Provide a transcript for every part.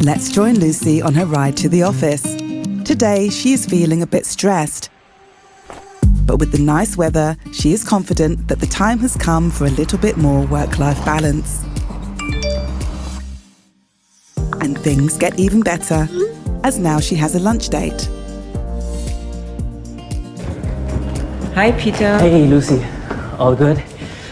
Let's join Lucy on her ride to the office. Today, she is feeling a bit stressed. But with the nice weather, she is confident that the time has come for a little bit more work-life balance. And things get even better, as now she has a lunch date. Hi, Peter. Hey, Lucy. All good?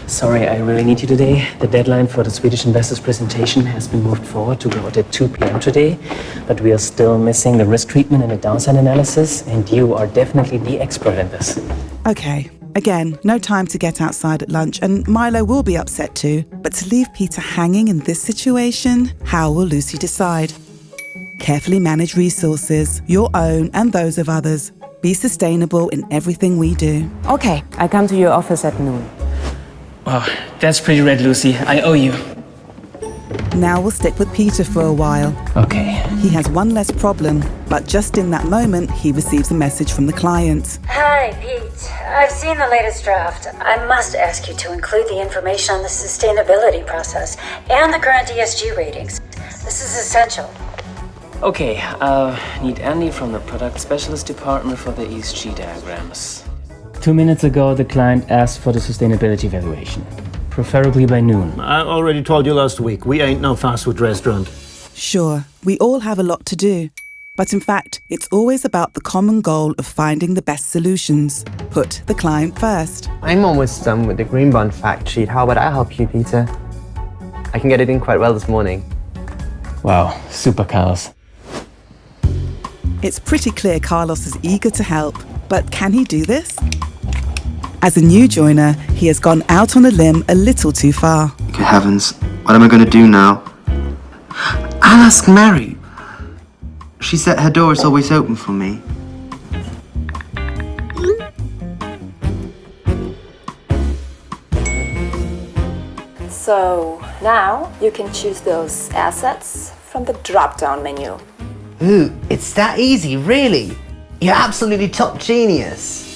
Sorry, I really need you today. The deadline for the Swedish investors presentation has been moved forward to go out at 2 p.m. today, but we are still missing the risk treatment and the downside analysis, and you are definitely the expert in this. Okay, again, no time to get outside at lunch, and Milo will be upset too. But to leave Peter hanging in this situation, how will Lucy decide? Carefully manage resources, your own and those of others. Be sustainable in everything we do. Okay, I come to your office at noon. Wow, that's pretty red, Lucy. I owe you. Now we'll stick with Peter for a while. Okay. He has one less problem, but just in that moment, he receives a message from the client. Hi, Pete. I've seen the latest draft. I must ask you to include the information on the sustainability process and the current ESG ratings. This is essential. Okay, need Andy from the product specialist department for the ESG diagrams. 2 minutes ago, the client asked for the sustainability evaluation, preferably by noon. I already told you last week, we ain't no fast food restaurant. Sure, we all have a lot to do. But in fact, it's always about the common goal of finding the best solutions. Put the client first. I'm almost done with the green bond fact sheet. How about I help you, Peter? I can get it in quite well this morning. Wow, super Carlos. It's pretty clear Carlos is eager to help, but can he do this? As a new joiner, he has gone out on a limb a little too far. Good heavens, what am I going to do now? I'll ask Mary. She said her door is always open for me. So now you can choose those assets from the drop-down menu. Ooh, it's that easy, really? You're absolutely top genius.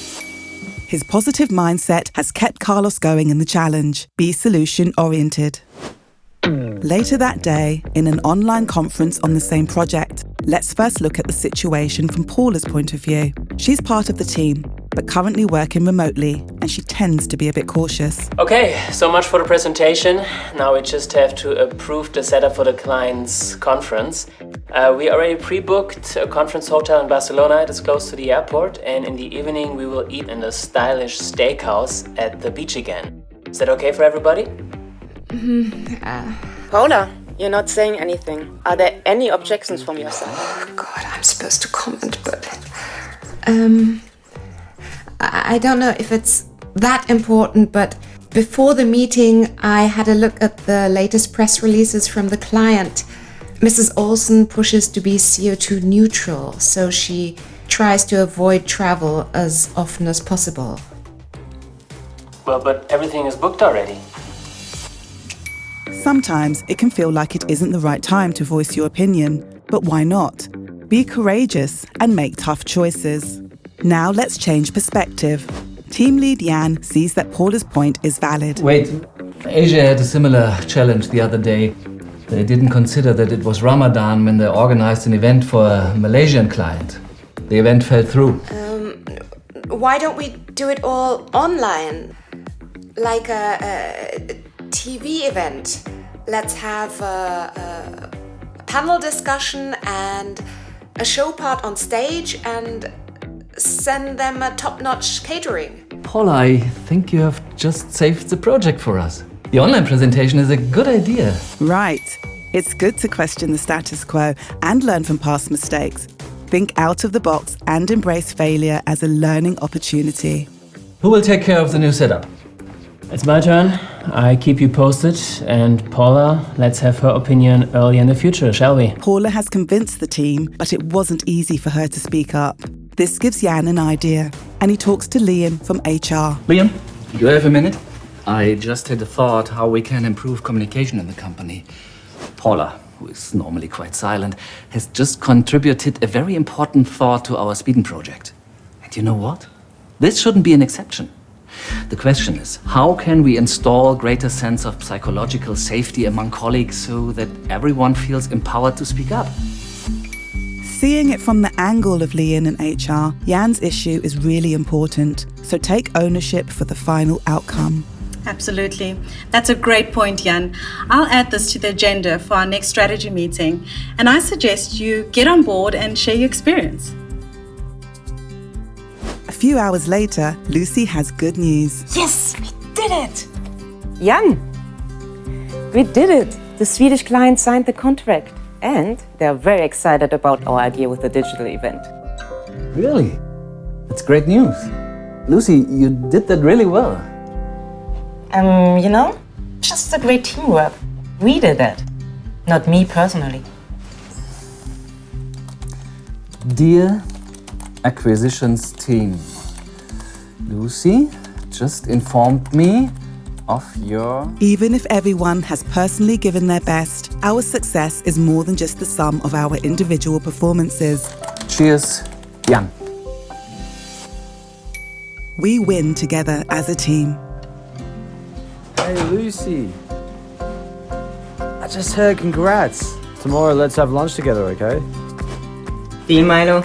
His positive mindset has kept Carlos going in the challenge. Be solution-oriented. Later that day, in an online conference on the same project, let's first look at the situation from Paula's point of view. She's part of the team, but currently working remotely, and she tends to be a bit cautious. Okay, so much for the presentation. Now we just have to approve the setup for the client's conference. We already pre-booked a conference hotel in Barcelona. It is close to the airport, and in the evening we will eat in a stylish steakhouse at the beach again. Is that okay for everybody? Paula, you're not saying anything. Are there any objections from your side? Oh God, I'm supposed to comment, but I don't know if it's that important, but before the meeting, I had a look at the latest press releases from the client. Mrs. Olsen pushes to be CO2 neutral, so she tries to avoid travel as often as possible. Well, but everything is booked already. Sometimes it can feel like it isn't the right time to voice your opinion, but why not? Be courageous and make tough choices. Now let's change perspective. Team lead Jan sees that Paula's point is valid. Wait, Asia had a similar challenge the other day. They didn't consider that it was Ramadan when they organized an event for a Malaysian client. The event fell through. Why don't we do it all online? Like a TV event. Let's have a panel discussion and a show part on stage and send them a top-notch catering. Paula, I think you have just saved the project for us. The online presentation is a good idea. Right. It's good to question the status quo and learn from past mistakes. Think out of the box and embrace failure as a learning opportunity. Who will take care of the new setup? It's my turn. I keep you posted. And Paula, let's have her opinion early in the future, shall we? Paula has convinced the team, but it wasn't easy for her to speak up. This gives Jan an idea, and he talks to Liam from HR. Liam, you have a minute? I just had a thought how we can improve communication in the company. Paula, who is normally quite silent, has just contributed a very important thought to our Sweden project. And you know what? This shouldn't be an exception. The question is, how can we install greater sense of psychological safety among colleagues so that everyone feels empowered to speak up? Seeing it from the angle of Lee-In and HR, Jan's issue is really important, so take ownership for the final outcome. Absolutely. That's a great point, Jan. I'll add this to the agenda for our next strategy meeting, and I suggest you get on board and share your experience. A few hours later, Lucy has good news. Yes, we did it! Jan, we did it! The Swedish client signed the contract. And they're very excited about our idea with the digital event. Really? That's great news. Lucy, you did that really well. Just a great teamwork. We did that. Not me personally. Dear acquisitions team, Lucy just informed me of your... Even if everyone has personally given their best, our success is more than just the sum of our individual performances. Cheers, Jan. We win together as a team. Hey, Lucy. I just heard congrats. Tomorrow, let's have lunch together, okay? Deal, Milo.